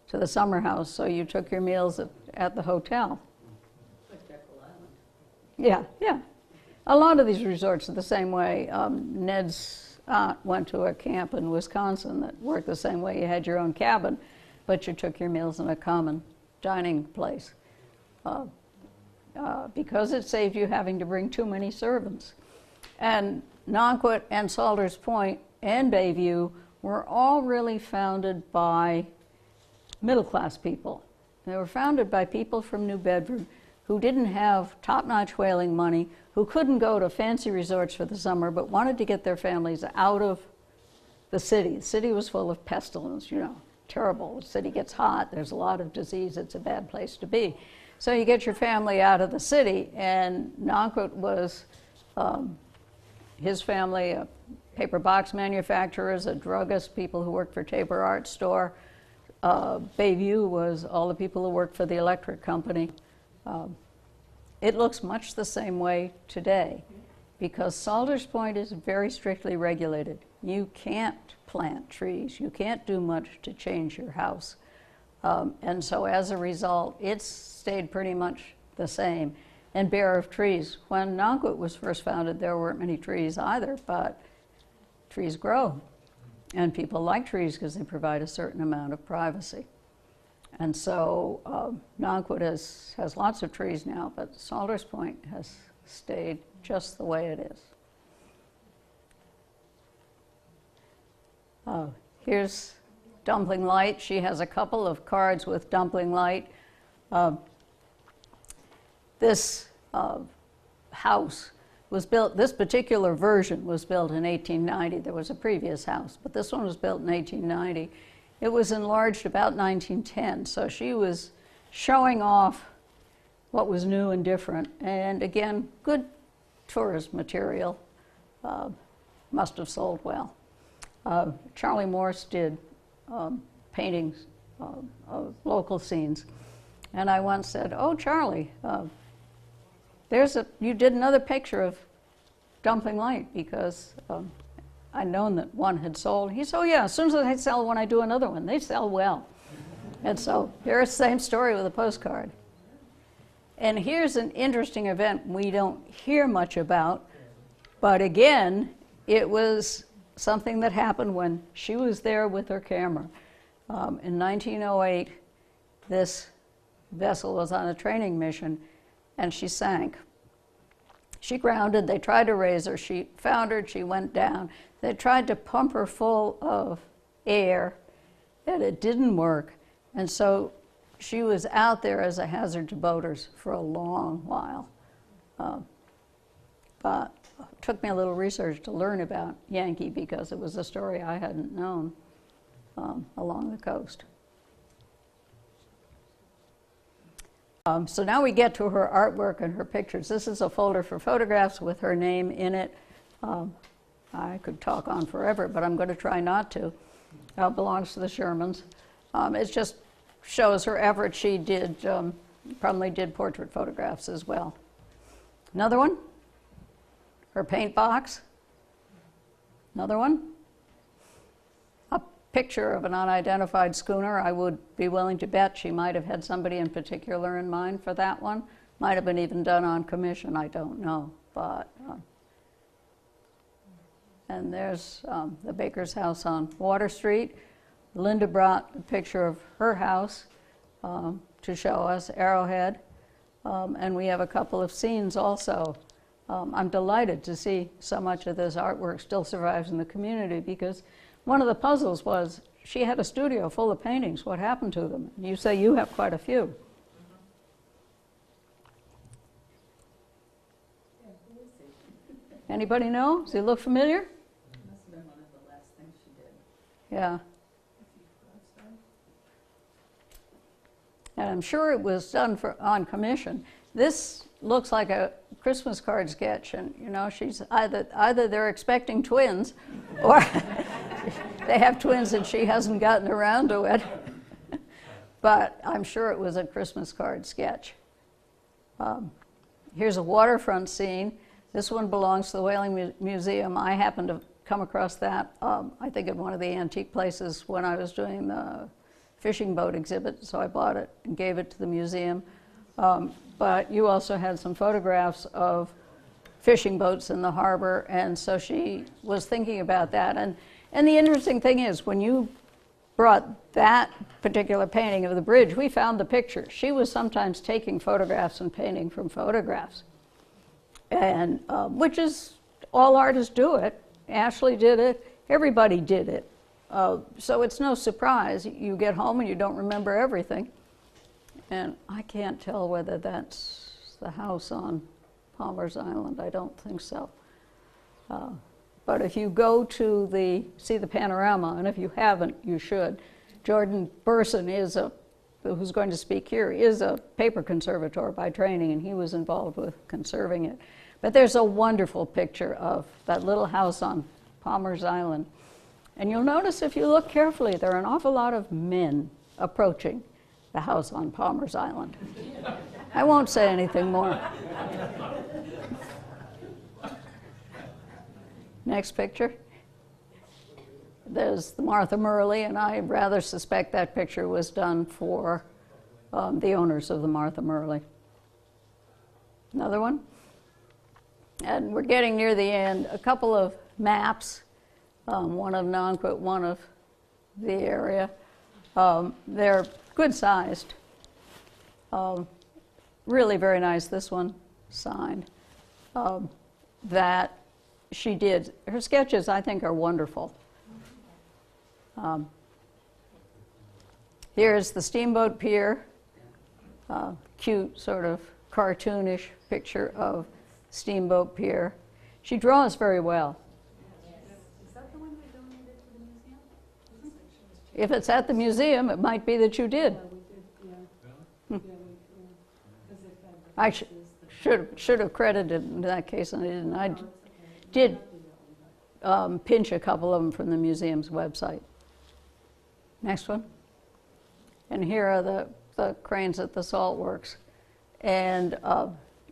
to the summer house, so you took your meals at the hotel. Like Jekyll Island. Yeah, yeah. A lot of these resorts are the same way. Ned's aunt went to a camp in Wisconsin that worked the same way. You had your own cabin, but you took your meals in a common dining place because it saved you having to bring too many servants. And Nonquit and Salters Point and Bayview were all really founded by middle-class people. They were founded by people from New Bedford who didn't have top-notch whaling money, who couldn't go to fancy resorts for the summer, but wanted to get their families out of the city. The city was full of pestilence, you know, terrible. The city gets hot, there's a lot of disease, it's a bad place to be. So you get your family out of the city, and Nonquit was his family, paper box manufacturers, a druggist, people who worked for Tabor Art Store. Bayview was all the people who worked for the electric company. It looks much the same way today because Salters Point is very strictly regulated. You can't plant trees. You can't do much to change your house. And so as a result, it's stayed pretty much the same and bare of trees. When Nonquit was first founded, there weren't many trees either, but trees grow. And people like trees because they provide a certain amount of privacy. And so Nonquit has lots of trees now, but Salters Point has stayed just the way it is. Here's Dumpling Light. She has a couple of cards with Dumpling Light. This house was built, this particular version was built in 1890. There was a previous house, but this one was built in 1890. It was enlarged about 1910, so she was showing off what was new and different. And again, good tourist material, must have sold well. Charlie Morse did paintings of local scenes. And I once said, "Oh, Charlie, you did another picture of Dumpling Light," because I'd known that one had sold. He said, "Oh yeah, as soon as they sell one, I do another one. They sell well." And so here's the same story with a postcard. And here's an interesting event we don't hear much about, but again, it was something that happened when she was there with her camera. In 1908, this vessel was on a training mission, and she sank. She grounded. They tried to raise her. She foundered. She went down. They tried to pump her full of air, and it didn't work. And so she was out there as a hazard to boaters for a long while. But it took me a little research to learn about Yankee because it was a story I hadn't known along the coast. So now we get to her artwork and her pictures. This is a folder for photographs with her name in it. I could talk on forever, but I'm going to try not to. It belongs to the Shermans. It just shows her effort. She did, probably did portrait photographs as well. Another one, her paint box. Another one, a picture of an unidentified schooner. I would be willing to bet she might have had somebody in particular in mind for that one. Might have been even done on commission, I don't know. But and there's the Baker's house on Water Street. Linda brought a picture of her house to show us, Arrowhead. And we have a couple of scenes also. I'm delighted to see so much of this artwork still survives in the community because one of the puzzles was she had a studio full of paintings. What happened to them? You say you have quite a few. Yeah, who is he? Anybody know? Does he look familiar? Must have been one of the last things she did. Yeah. And I'm sure it was done on commission. This looks like a Christmas card sketch, and you know, she's either they're expecting twins, or they have twins and she hasn't gotten around to it. But I'm sure it was a Christmas card sketch. Here's a waterfront scene. This one belongs to the Whaling Museum. I happened to come across that, I think, at one of the antique places when I was doing the fishing boat exhibit, so I bought it and gave it to the museum. But you also had some photographs of fishing boats in the harbor, and so she was thinking about that. And the interesting thing is, when you brought that particular painting of the bridge, we found the picture. She was sometimes taking photographs and painting from photographs, and which is, all artists do it. Ashley did it. Everybody did it. So it's no surprise. You get home and you don't remember everything. And I can't tell whether that's the house on Palmer's Island. I don't think so. But if you go to see the panorama, and if you haven't, you should. Jordan Burson who's going to speak here, is a paper conservator by training, and he was involved with conserving it. But there's a wonderful picture of that little house on Palmer's Island. And you'll notice, if you look carefully, there are an awful lot of men approaching the house on Palmer's Island. I won't say anything more. Next picture. There's the Martha Murley, and I rather suspect that picture was done for the owners of the Martha Murley. Another one. And we're getting near the end. A couple of maps, one of Nonquit, one of the area. They're good sized. Really very nice. This one signed. That she did. Her sketches, I think, are wonderful. Here's the steamboat pier. Cute, sort of cartoonish picture of steamboat pier. She draws very well. Is that the one we donated to the museum? If it's at the museum, it might be that you did. Yeah, we did, yeah. Yeah, because it had the I pictures, should have credited in that case, and I didn't. I No, it's okay. did Not the other one. pinch a couple of them from the museum's website. Next one. And here are the cranes at the salt works. And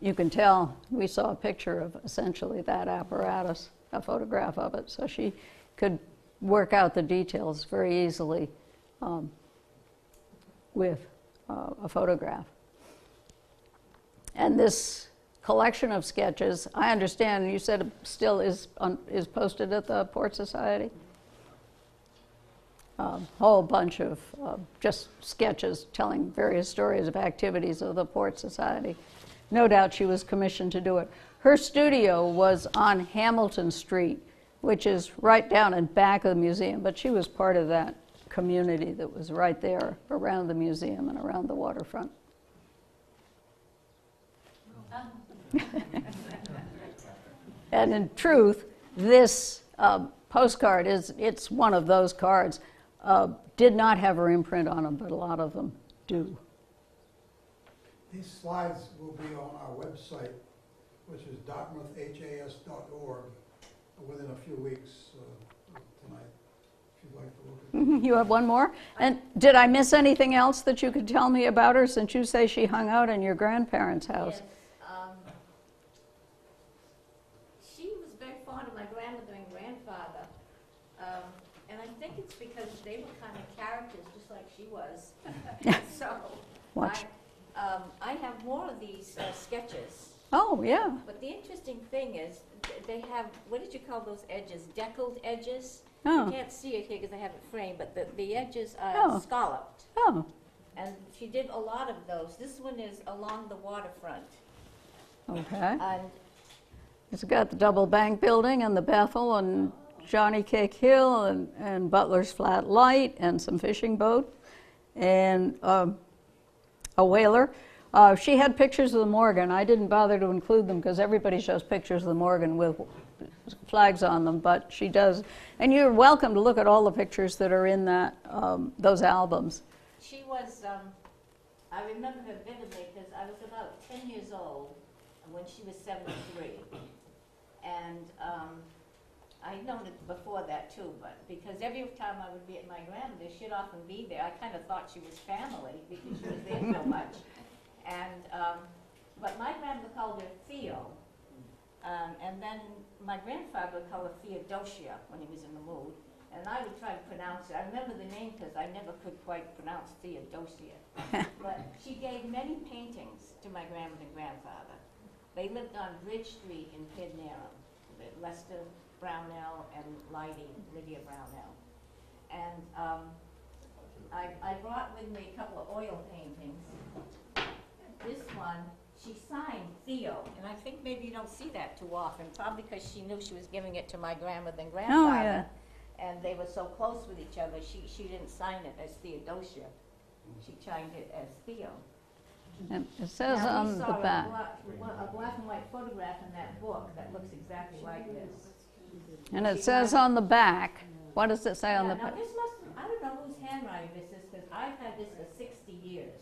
you can tell, we saw a picture of essentially that apparatus, a photograph of it, so she could work out the details very easily with a photograph. And this collection of sketches, I understand you said it still is posted at the Port Society? A whole bunch of just sketches telling various stories of activities of the Port Society. No doubt she was commissioned to do it. Her studio was on Hamilton Street, which is right down in back of the museum, but she was part of that community that was right there around the museum and around the waterfront. And in truth, this postcard it's one of those cards. Did not have her imprint on them, but a lot of them do. These slides will be on our website, which is dartmouthhas.org, within a few weeks tonight, if you'd like to look at it. You have one more? And did I miss anything else that you could tell me about her, since you say she hung out in your grandparents' house? Yes, she was very fond of my grandmother and grandfather, and I think it's because they were kind of characters, just like she was. So Watch. I have more of these sketches. Oh, yeah. But the interesting thing is, they have, what did you call those edges? Deckled edges? Oh. You can't see it here because I have it framed, but the edges are Oh. scalloped. Oh, And she did a lot of those. This one is along the waterfront. okay. And It's got the Double Bank Building and the Bethel and Johnny Cake Hill and Butler's Flat Light and some fishing boat and a whaler. She had pictures of the Morgan. I didn't bother to include them because everybody shows pictures of the Morgan with flags on them, but she does. And you're welcome to look at all the pictures that are in that those albums. she was, I remember her vividly because I was about 10 years old, when she was 73. And I'd known it before that too, but because every time I would be at my grandmother's, she'd often be there. I kind of thought she was family because she was there so much. And, but my grandmother called her Theo. And then my grandfather would call her Theodosia when he was in the mood. And I would try to pronounce it. I remember the name because I never could quite pronounce Theodosia. But she gave many paintings to my grandmother and grandfather. They lived on Bridge Street in Pidnerum, Lester Brownell and Lydia Brownell. And I brought with me a couple of oil paintings. This one, she signed Theo, and I think maybe you don't see that too often, probably because she knew she was giving it to my grandmother and grandfather. Oh, yeah. And they were so close with each other, she didn't sign it as Theodosia. She signed it as Theo. And it says Now, on the back. we saw a black and white photograph in that book that looks exactly like this. And it says on the back, what does it say on the Now back? this must, I don't know whose handwriting this is, because I've had this for 60 years.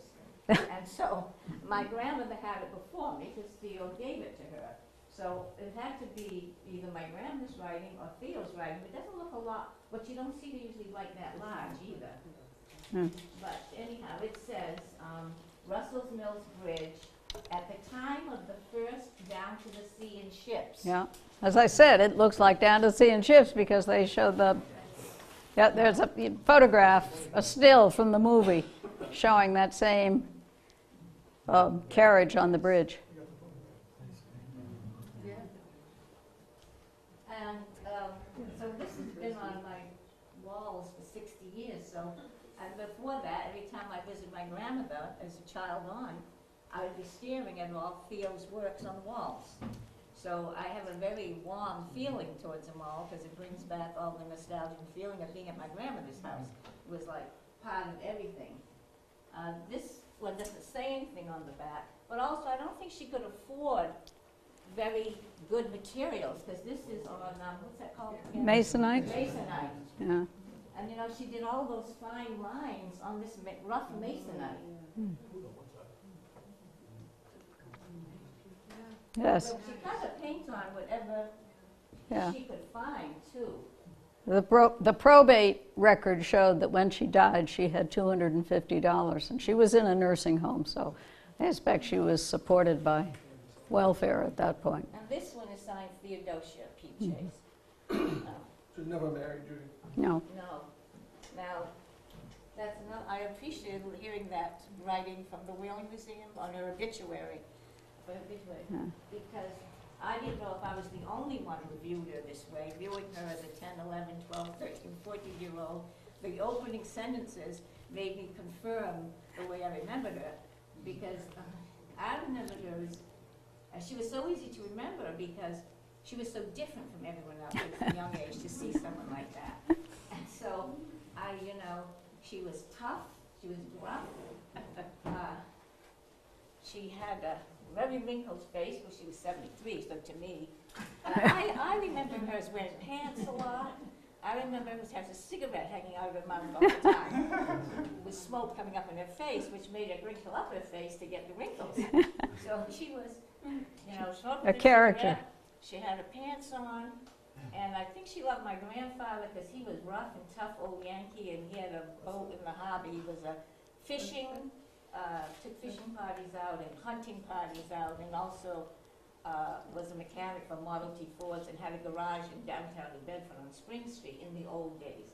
And so, my grandmother had it before me, because Theo gave it to her. So it had to be either my grandmother's writing or Theo's writing, but it doesn't look a lot, but you don't see they usually write that large either. Hmm. But anyhow, it says, Russell's Mills Bridge, at the time of the first down to the sea in ships. Yeah, as I said, it looks like Down to Sea in Ships because they show the, yeah, there's a photograph, a still from the movie showing that same carriage on the bridge. And so this has been on my walls for 60 years. So, and before that, every time I visited my grandmother as a child on, I would be staring at all Theo's works on the walls. So I have a very warm feeling towards them all because it brings back all the nostalgic feeling of being at my grandmother's house. It was like part of everything. This one doesn't say anything on the back, but also I don't think she could afford very good materials because this is on, what's that called again? Masonite? Masonite. Yeah. And you know, she did all those fine lines on this rough masonite. Yes. So she kind of paints on whatever Yeah. she could find too. The probate record showed that when she died, she had $250, and she was in a nursing home, so I expect she was supported by welfare at that point. And this one is signed Theodosia P. Chase. She's never married, Judy. No. No. Now, that's another, I appreciated hearing that writing from the Whaling Museum on her obituary. Yeah. Because I didn't know if I was the only one who viewed her this way, viewing her as a 10, 11, 12, 13, 14-year-old. The opening sentences made me confirm the way I remembered her, because I remembered her as, she was so easy to remember because she was so different from everyone else at a young age to see someone like that. And so, you know, she was tough, she was gruff, she had a very wrinkled face, well, she was 73, so to me, I remember her as wearing pants a lot. I remember her as having a cigarette hanging out of her mouth all the time, with smoke coming up in her face, which made her wrinkle up her face to get the wrinkles. So she was, you know, smoking A character. cigarette. She had her pants on, and I think she loved my grandfather because he was rough and tough old Yankee, and he had a boat in the harbor. He was a fishing. Took fishing parties out and hunting parties out, and also was a mechanic for Model T Fords and had a garage in downtown New Bedford on Spring Street in the old days.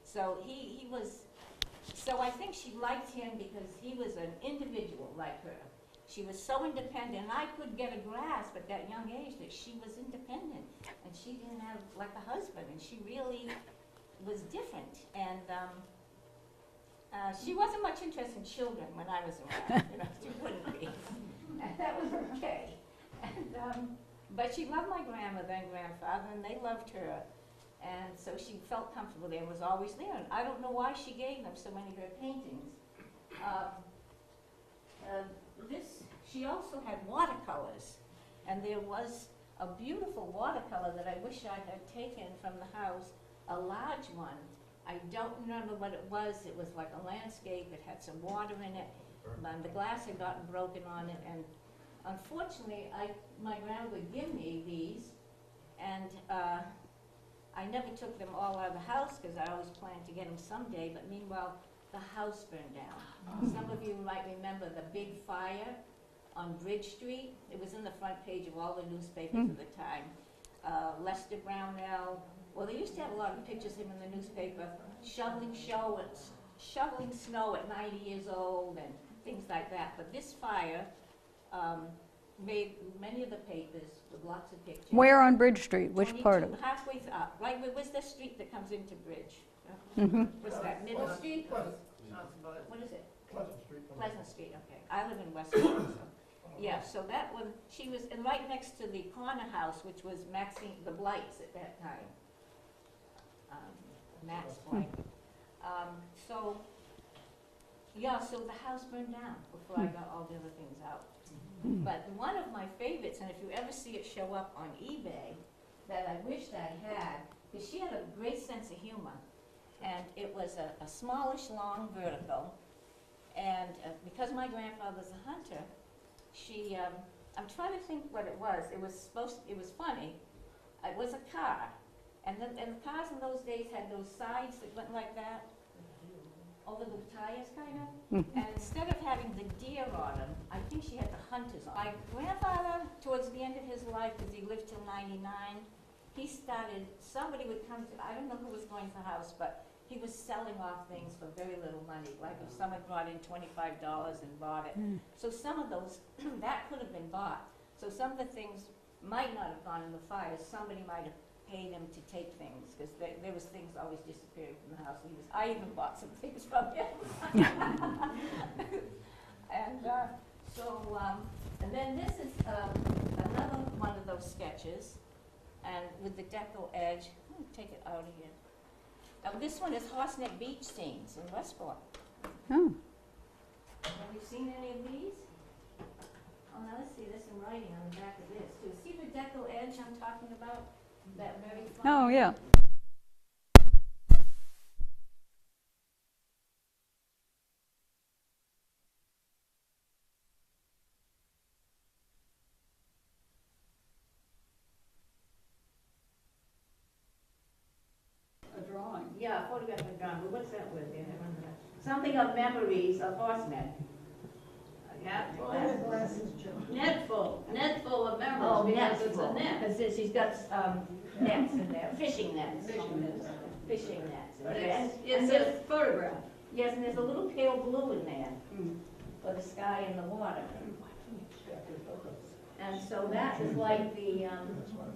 So he was, so I think she liked him because he was an individual like her. She was so independent, and I could get a grasp at that young age that she was independent, and she didn't have like a husband, and she really was different. And she wasn't much interested in children when I was around, you know, she wouldn't be. And that was okay. And, but she loved my grandmother and grandfather, and they loved her. And so she felt comfortable there and was always there. And I don't know why she gave them so many of her paintings. She also had watercolors. And there was a beautiful watercolor that I wish I had taken from the house, a large one. I don't remember what it was. It was like a landscape. It had some water in it. And the glass had gotten broken on it. And unfortunately, my grandma would give me these, and I never took them all out of the house because I always planned to get them someday, but meanwhile, the house burned down. Some of you might remember the big fire on Bridge Street. It was in the front page of all the newspapers of the time. Lester Brownell, well, they used to have a lot of pictures of him in the newspaper, shoveling snow at 90 years old and things like that. But this fire made many of the papers with lots of pictures. Where on Bridge Street? Which part of it? Halfway up. Right, where's the street that comes into Bridge? Mhm. What's that, Middle Street? Pleasant. What is it? Pleasant Street. Pleasant Street, okay. I live in West Florida, so. Yeah, so that one, she was, and right next to the corner house, which was Maxine, the Blights at that time. Max Blight. So, yeah, so the house burned down before I got all the other things out. But one of my favorites, and if you ever see it show up on eBay, that I wished I had, because she had a great sense of humor. And it was a smallish, long vertical. And because my grandfather's a hunter, she, I'm trying to think what it was. It was funny. It was a car. And the cars in those days had those sides that went like that, over the tires, kind of. And instead of having the deer on them, I think she had the hunters on. My grandfather, towards the end of his life, because he lived till 99, he started, somebody would come to, I don't know who was going to the house, but he was selling off things for very little money. Like if someone brought in $25 and bought it. So some of those, that could have been bought. So some of the things might not have gone in the fire. Somebody might have paid him to take things, because there was things always disappearing from the house. I even bought some things from him. And and then this is another one of those sketches, and with the deco edge. Let me take it out of here. This one is Horseneck Beach scenes in Westport. Oh. Have you seen any of these? Oh, now let's see, there's some writing on the back of this too. See the deco edge I'm talking about? That very fun. Oh, yeah. A drawing. Yeah, photograph and drawing, but what's that word there? I don't know. Something of memories of horsemen. Yeah. Netful of memories. Oh, because it's a net. Because she's got nets in there, fishing nets. Fishing nets. And It's there's- a photograph. Yes, and there's a little pale blue in there for the sky and the water. And so that is like the, There was one.